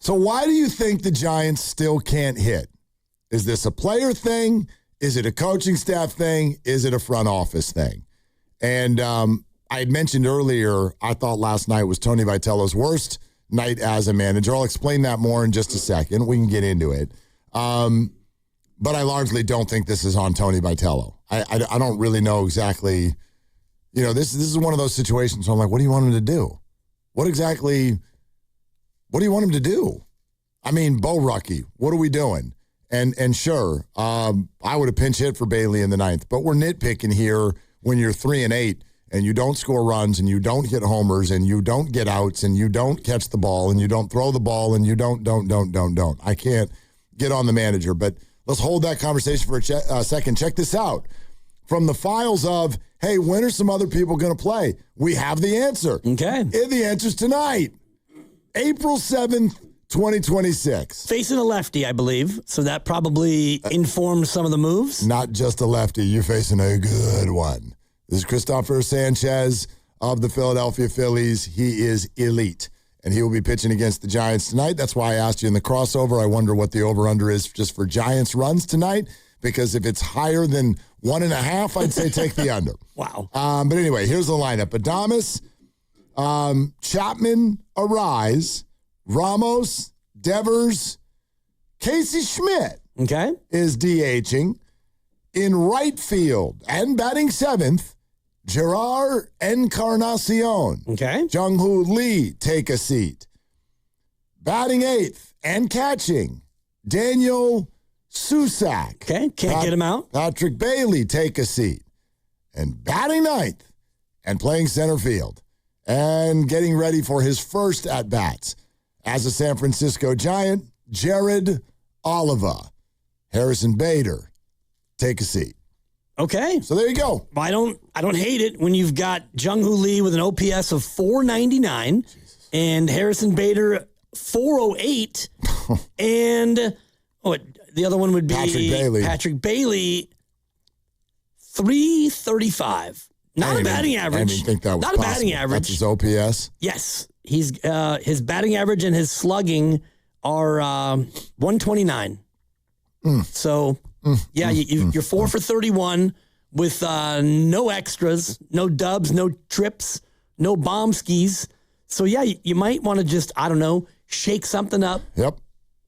So why do you think the Giants still can't hit? Is this a player thing? Is it a coaching staff thing? Is it a front office thing? And I had mentioned earlier, I thought last night was Tony Vitello's worst night as a manager. I'll explain that more in just a second. We can get into it. But I largely don't think this is on Tony Vitello. I don't really know exactly. You know, this is one of those situations where I'm like, what do you want him to do? What do you want him to do? I mean, Bo Rucky, what are we doing? And sure, I would have pinch hit for Bailey in the ninth, but we're nitpicking here when you're 3-8 and you don't score runs and you don't hit homers and you don't get outs and you don't catch the ball and you don't throw the ball and you don't. I can't get on the manager, but let's hold that conversation for a second. Check this out. From the files of, hey, when are some other people going to play? We have the answer. Okay. And the answer's tonight, April 7th, 2026. Facing a lefty, I believe. So that probably informed some of the moves. Not just a lefty. You're facing a good one. This is Christopher Sanchez of the Philadelphia Phillies. He is elite, and he will be pitching against the Giants tonight. That's why I asked you in the crossover. I wonder what the over-under is just for Giants runs tonight, because if it's higher than 1.5, I'd say take the under. Wow. But anyway, here's the lineup. Adames, Chapman, Arise, Ramos, Devers, Casey Schmidt is DHing. In right field and batting 7th, Gerard Encarnacion. Okay. Jung-Hoo Lee, take a seat. Batting 8th and catching, Daniel Susak. Okay, can't get him out. Patrick Bailey, take a seat. And batting 9th and playing center field and getting ready for his first at-bats as a San Francisco Giant, Jared Oliva. Harrison Bader, take a seat. Okay. So there you go. I don't hate it when you've got Jung-Hoo Lee with an OPS of 499 and Harrison Bader 408 and the other one would be Patrick Bailey 335. Not a batting average. I didn't think that was not possible. A batting average. That's his OPS? Yes. He's his batting average and his slugging are 129. So, you're 4 for 31 with no extras, no dubs, no trips, no bomb skis. So, you might want to just, shake something up. Yep.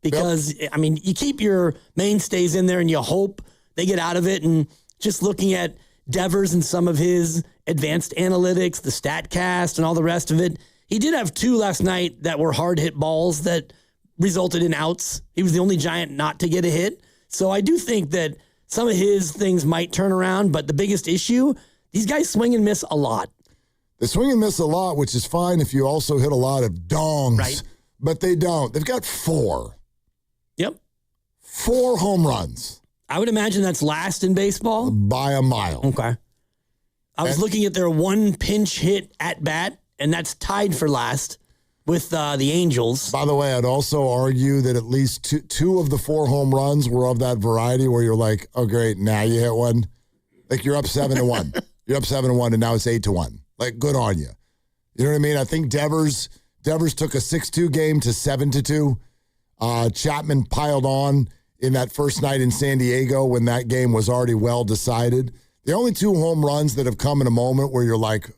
Because, you keep your mainstays in there and you hope they get out of it. And just looking at Devers and some of his advanced analytics, the StatCast and all the rest of it, he did have 2 last night that were hard hit balls that resulted in outs. He was the only Giant not to get a hit. So I do think that some of his things might turn around, but the biggest issue, these guys swing and miss a lot. They swing and miss a lot, which is fine if you also hit a lot of dongs. Right. But they don't. They've got 4. Yep. 4 home runs. I would imagine that's last in baseball. By a mile. Okay. I was looking at their 1 pinch hit at bat, and that's tied for last with the Angels. By the way, I'd also argue that at least two of the 4 home runs were of that variety where you're like, oh, great, now you hit one. Like you're up 7-1. You're up 7-1, and now it's 8-1. Like, good on you. You know what I mean? I think Devers took a 6-2 game to 7-2. Chapman piled on in that first night in San Diego when that game was already well decided. The only 2 home runs that have come in a moment where you're like,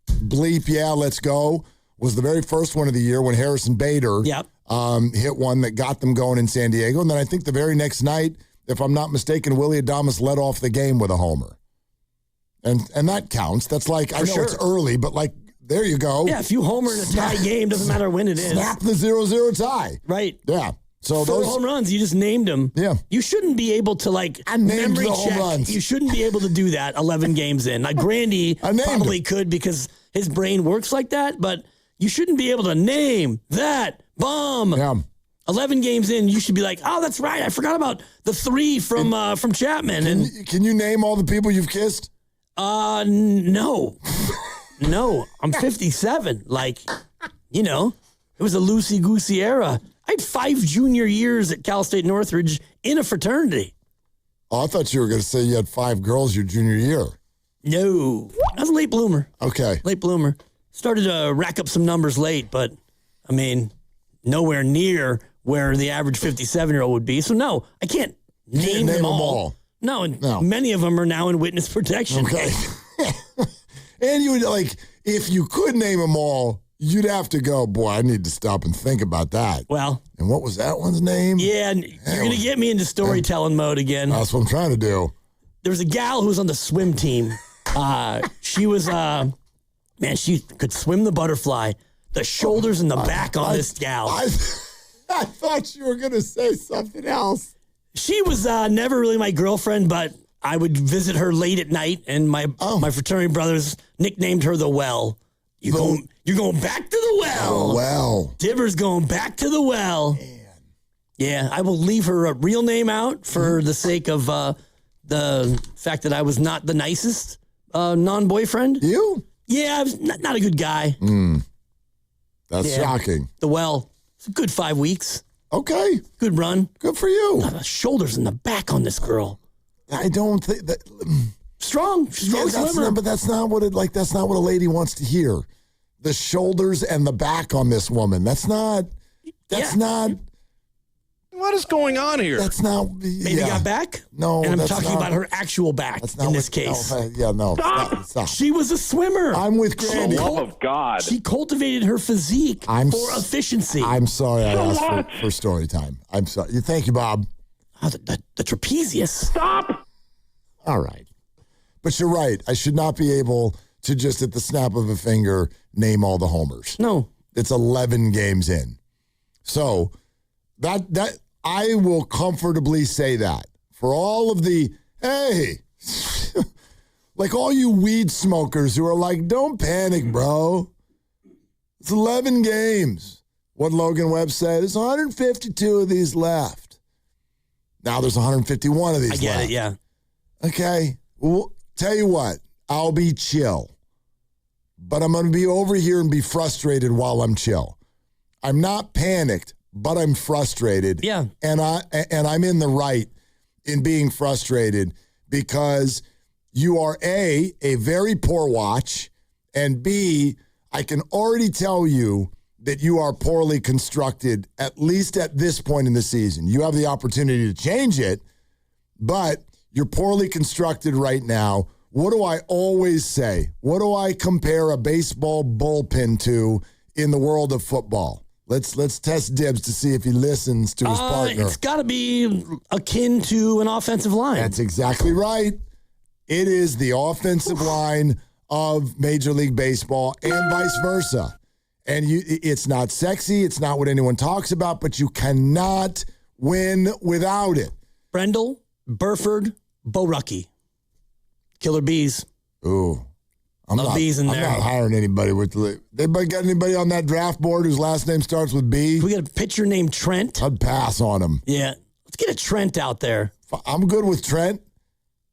bleep, yeah, let's go, was the very first one of the year when Harrison Bader hit one that got them going in San Diego. And then I think the very next night, if I'm not mistaken, Willie Adames led off the game with a homer. And that counts. That's like, I know it's early, but like, there you go. Yeah, if you homer in a tie game, doesn't matter when it is. Snap the 0-0 tie. Right. Yeah. So 4 home runs, you just named them. Yeah. You shouldn't be able to, memory check. Home runs. You shouldn't be able to do that 11 games in. Like, Grandy probably could because his brain works like that, but you shouldn't be able to name that bomb. Yeah. 11 games in, you should be like, oh, that's right. I forgot about the 3 from Chapman. Can you name all the people you've kissed? No. No, I'm 57. It was a loosey-goosey era. I had 5 junior years at Cal State Northridge in a fraternity. Oh, I thought you were going to say you had 5 girls your junior year. No. I was a late bloomer. Okay. Late bloomer. Started to rack up some numbers late, but, nowhere near where the average 57-year-old would be. So, no, I can't name them all. No, and many of them are now in witness protection. Okay. And you would, like, if you could name them all, you'd have to go, boy, I need to stop and think about that. Well. And what was that one's name? Yeah, and you're going to get me into storytelling mode again. That's what I'm trying to do. There was a gal who was on the swim team. She was, she could swim the butterfly. The shoulders and the back on this gal. I thought you were going to say something else. She was never really my girlfriend, but I would visit her late at night, and my fraternity brothers nicknamed her the Well. You're going back to the well. Oh, well. Dibber's going back to the well. Man. Yeah, I will leave her real name out for the sake of the fact that I was not the nicest non-boyfriend. You? Yeah, I was not a good guy. That's shocking. The Well. It's a good 5 weeks. Okay. Good run. Good for you. The shoulders and the back on this girl. I don't think that... Strong swimmer. But that's not what a lady wants to hear. The shoulders and the back on this woman. That's not. What is going on here? That's not. Maybe got back? No, and I'm talking about her actual back in this case. No. Stop. She was a swimmer. I'm with Grandy. For the love of God. She cultivated her physique for efficiency. I'm sorry I asked for story time. I'm sorry. Thank you, Bob. Oh, the trapezius. Stop. All right. But you're right. I should not be able to just at the snap of a finger name all the homers. No. It's 11 games in. So that I will comfortably say that. For all of the, hey, like all you weed smokers who are like, don't panic, bro. It's 11 games. What Logan Webb said, there's 152 of these left. Now there's 151 of these left. I get it, yeah. Okay. Well, tell you what, I'll be chill. But I'm going to be over here and be frustrated while I'm chill. I'm not panicked, but I'm frustrated. Yeah. And I'm in the right in being frustrated because you are A, very poor watch, and B, I can already tell you that you are poorly constructed, at least at this point in the season. You have the opportunity to change it, but you're poorly constructed right now. What do I always say? What do I compare a baseball bullpen to in the world of football? Let's test Dibs to see if he listens to his partner. It's got to be akin to an offensive line. That's exactly right. It is the offensive line of Major League Baseball and vice versa. And it's not sexy. It's not what anyone talks about, but you cannot win without it. Brendel, Burford, Borucki. Killer bees. Ooh. I'm not hiring anybody with. Anybody got anybody on that draft board whose last name starts with B? We got a pitcher named Trent. I'd pass on him. Yeah. Let's get a Trent out there. I'm good with Trent.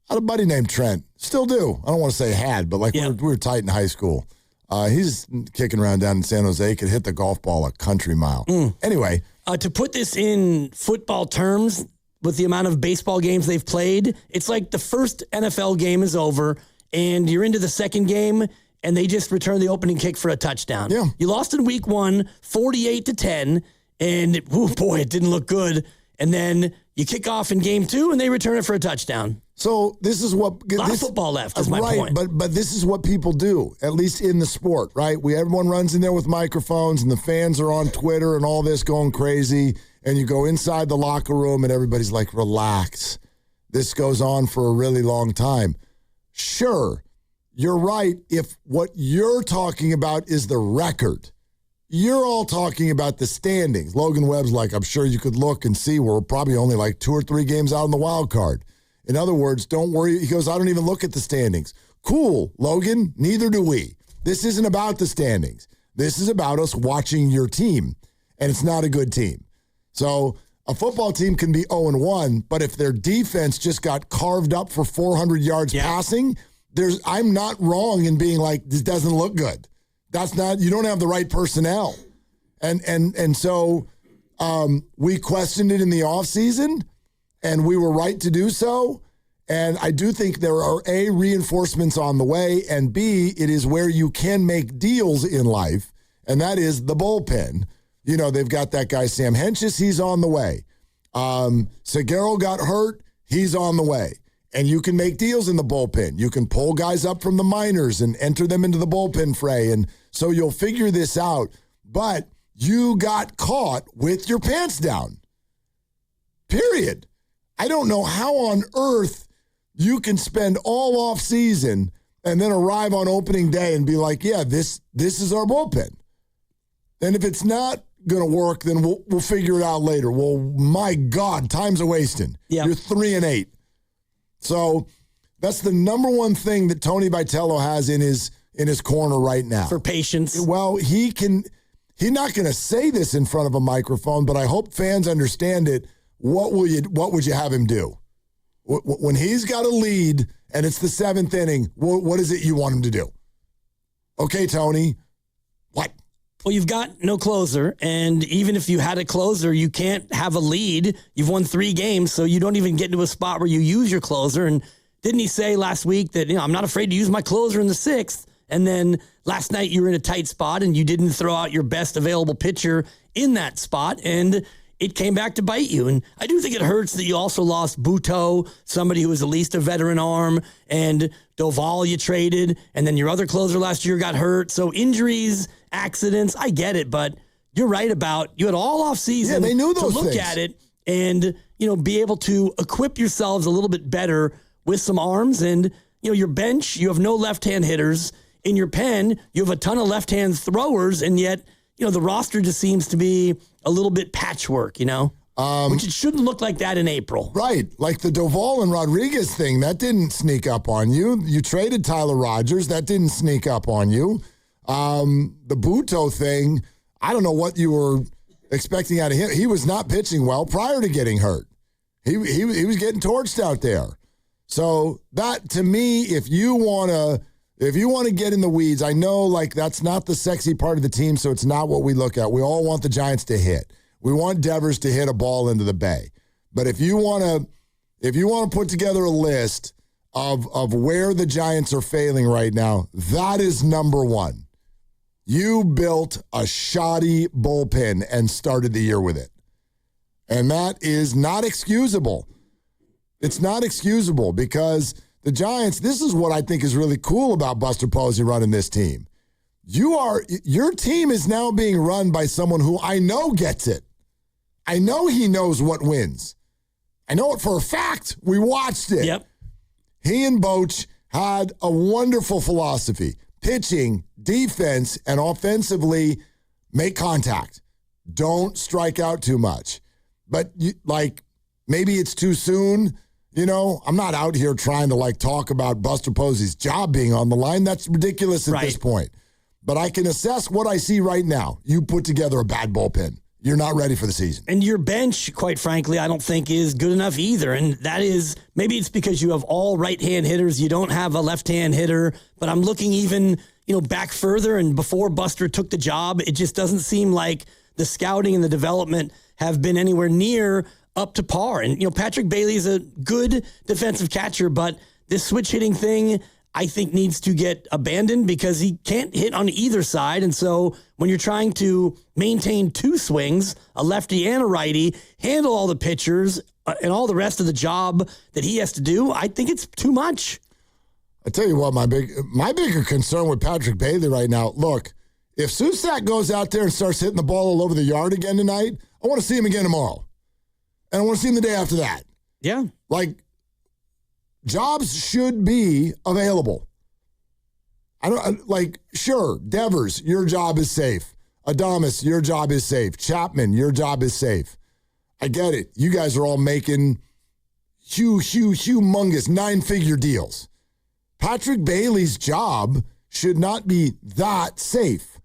I had a buddy named Trent. Still do. I don't want to say had, but we were tight in high school. He's kicking around down in San Jose. Could hit the golf ball a country mile. Anyway. To put this in football terms, with the amount of baseball games they've played, it's like the first NFL game is over, and you're into the second game, and they just return the opening kick for a touchdown. Yeah. You lost in week 1, 48-10, and it didn't look good. And then you kick off in game 2, and they return it for a touchdown. So this is what a lot of football left is my point. But this is what people do, at least in the sport, right? Everyone runs in there with microphones, and the fans are on Twitter and all this going crazy. And you go inside the locker room, and everybody's like, "Relax. This goes on for a really long time." Sure, you're right. If what you're talking about is the record, you're all talking about the standings. Logan Webb's like, I'm sure you could look and see we're probably only like 2 or 3 games out in the wild card. In other words, don't worry. He goes, I don't even look at the standings. Cool, Logan, neither do we. This isn't about the standings. This is about us watching your team, and it's not a good team. So a football team can be 0-1, but if their defense just got carved up for 400 yards passing, I'm not wrong in being like, this doesn't look good. That's not, you don't have the right personnel. And so we questioned it in the offseason, and we were right to do so. And I do think there are A, reinforcements on the way, and B, it is where you can make deals in life, and that is the bullpen. they've got that guy Sam Hentges. He's on the way. Seguro got hurt. He's on the way. And you can make deals in the bullpen. You can pull guys up from the minors and enter them into the bullpen fray. And so you'll figure this out. But you got caught with your pants down. Period. I don't know how on earth you can spend all off season and then arrive on opening day and be like, yeah, this is our bullpen. And if it's not going to work, then we'll figure it out later. Well, my God, time's a wasting. Yeah. You're 3-8. So that's the number one thing that Tony Vitello has in his corner right now. For patience. Well, he's not going to say this in front of a microphone, but I hope fans understand it. What would you have him do? When he's got a lead and it's the 7th inning, what is it you want him to do? Okay, Tony, what? Well, you've got no closer, and even if you had a closer, you can't have a lead. You've won 3 games, so you don't even get into a spot where you use your closer. And didn't he say last week that, I'm not afraid to use my closer in the 6th? And then last night you were in a tight spot and you didn't throw out your best available pitcher in that spot, and it came back to bite you. And I do think it hurts that you also lost Buto, somebody who was at least a veteran arm, and Doval you traded, and then your other closer last year got hurt. So injuries, accidents, I get it, but you're right about you had all off season they knew those to look things. at it and be able to equip yourselves a little bit better with some arms. And your bench, you have no left-hand hitters. In your pen, you have a ton of left-hand throwers, and yet the roster just seems to be a little bit patchwork, which it shouldn't look like that in April. Right. Like the Doval and Rodriguez thing, that didn't sneak up on you. You traded Tyler Rogers. That didn't sneak up on you. The Buto thing, I don't know what you were expecting out of him. He was not pitching well prior to getting hurt. He was getting torched out there. So that, to me, if you want to get in the weeds, I know like that's not the sexy part of the team, so it's not what we look at. We all want the Giants to hit. We want Devers to hit a ball into the bay. But if you want to put together a list of where the Giants are failing right now, that is number one. You built a shoddy bullpen and started the year with it. And that is not excusable. It's not excusable because the Giants, this is what I think is really cool about Buster Posey running this team. Your team is now being run by someone who I know gets it. I know he knows what wins. I know it for a fact. We watched it. Yep. He and Boch had a wonderful philosophy. Pitching, defense, and offensively, make contact. Don't strike out too much. But maybe it's too soon. I'm not out here trying to talk about Buster Posey's job being on the line. That's ridiculous at this point. But I can assess what I see right now. You put together a bad bullpen. You're not ready for the season. And your bench, quite frankly, I don't think is good enough either. And that is, maybe it's because you have all right-hand hitters. You don't have a left-hand hitter. But I'm looking even, back further and before Buster took the job, it just doesn't seem like the scouting and the development have been anywhere near up to par. And, Patrick Bailey is a good defensive catcher, but this switch hitting thing, I think, needs to get abandoned because he can't hit on either side. And so when you're trying to maintain 2 swings, a lefty and a righty, handle all the pitchers and all the rest of the job that he has to do, I think it's too much. I tell you what, my bigger concern with Patrick Bailey right now, look, if Susak goes out there and starts hitting the ball all over the yard again tonight, I want to see him again tomorrow. And I want to see him the day after that. Yeah. Jobs should be available. Sure, Devers, your job is safe. Adames, your job is safe. Chapman, your job is safe. I get it. You guys are all making humongous 9-figure deals. Patrick Bailey's job should not be that safe.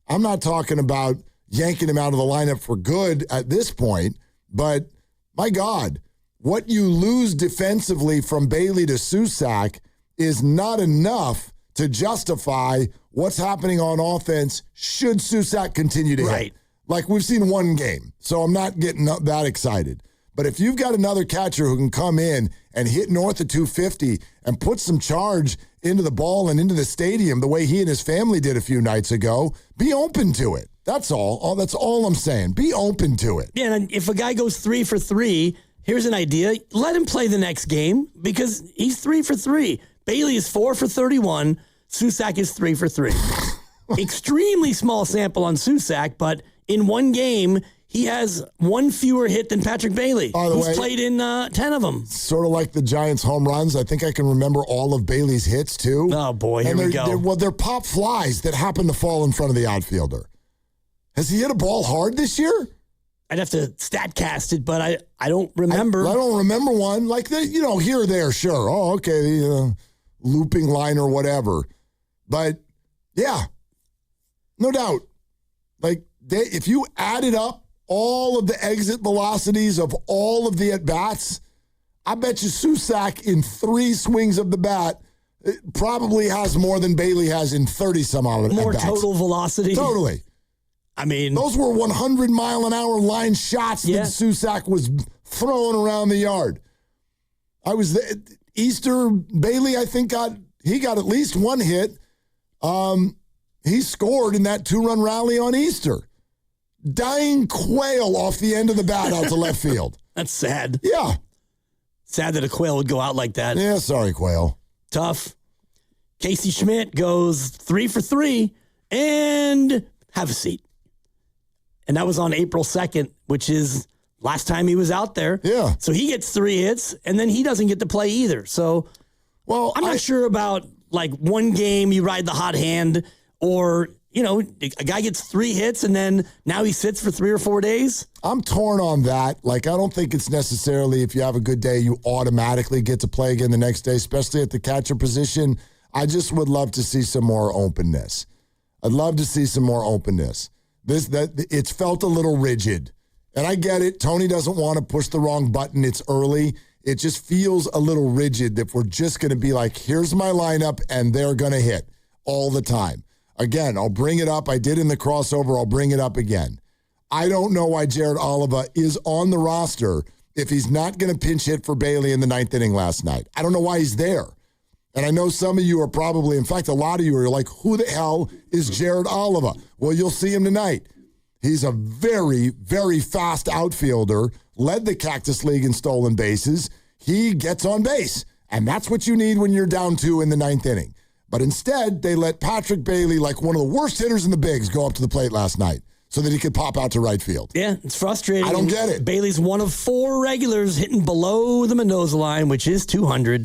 I'm not talking about yanking him out of the lineup for good at this point, but my God, what you lose defensively from Bailey to Susak is not enough to justify what's happening on offense should Susak continue to hit. We've seen one game, so I'm not getting that excited. But if you've got another catcher who can come in and hit north of 250 and put some charge into the ball and into the stadium the way he and his family did a few nights ago, be open to it. That's all. That's all I'm saying. Be open to it. Yeah, and if a guy goes 3 for 3, here's an idea. Let him play the next game because he's 3 for 3. Bailey is 4 for 31. Susac is 3 for 3. Extremely small sample on Susac, but in one game, he has one fewer hit than Patrick Bailey, who's played in 10 of them. Sort of like the Giants' home runs. I think I can remember all of Bailey's hits, too. Oh, boy, here we go. They're pop flies that happen to fall in front of the outfielder. Has he hit a ball hard this year? I'd have to StatCast it, but I don't remember. I don't remember one. Like, here or there, sure. Oh, okay, the looping line or whatever. But, yeah, no doubt. Like, if you added up all of the exit velocities of all of the at-bats, I bet you Susac in 3 swings of the bat probably has more than Bailey has in 30-some-odd at-bats. More total velocity. Totally. I mean, those were 100-mile-an-hour line shots that Susac was throwing around the yard. Easter, Bailey, I think, got at least one hit. He scored in that 2-run rally on Easter. Dying quail off the end of the bat out to left field. That's sad. Yeah. Sad that a quail would go out like that. Yeah, sorry, quail. Tough. Casey Schmidt goes 3 for 3 and have a seat. And that was on April 2nd, which is last time he was out there. Yeah. So he gets 3 hits, and then he doesn't get to play either. So I'm not sure about, like, one game you ride the hot hand or, a guy gets 3 hits and then now he sits for 3 or 4 days. I'm torn on that. Like, I don't think it's necessarily if you have a good day, you automatically get to play again the next day, especially at the catcher position. I just would love to see some more openness. I'd love to see some more openness. It's felt a little rigid. And I get it. Tony doesn't want to push the wrong button. It's early. It just feels a little rigid that we're just going to be like, here's my lineup, and they're going to hit all the time. Again, I'll bring it up. I did in the crossover. I'll bring it up again. I don't know why Jared Oliva is on the roster if he's not going to pinch hit for Bailey in the 9th inning last night. I don't know why he's there. And I know some of you are probably, in fact, a lot of you are like, who the hell is Jared Oliva? Well, you'll see him tonight. He's a very, very fast outfielder, led the Cactus League in stolen bases. He gets on base, and that's what you need when you're down 2 in the 9th inning. But instead, they let Patrick Bailey, like one of the worst hitters in the bigs, go up to the plate last night so that he could pop out to right field. Yeah, it's frustrating. I don't get it. Bailey's one of 4 regulars hitting below the Mendoza line, which is 200.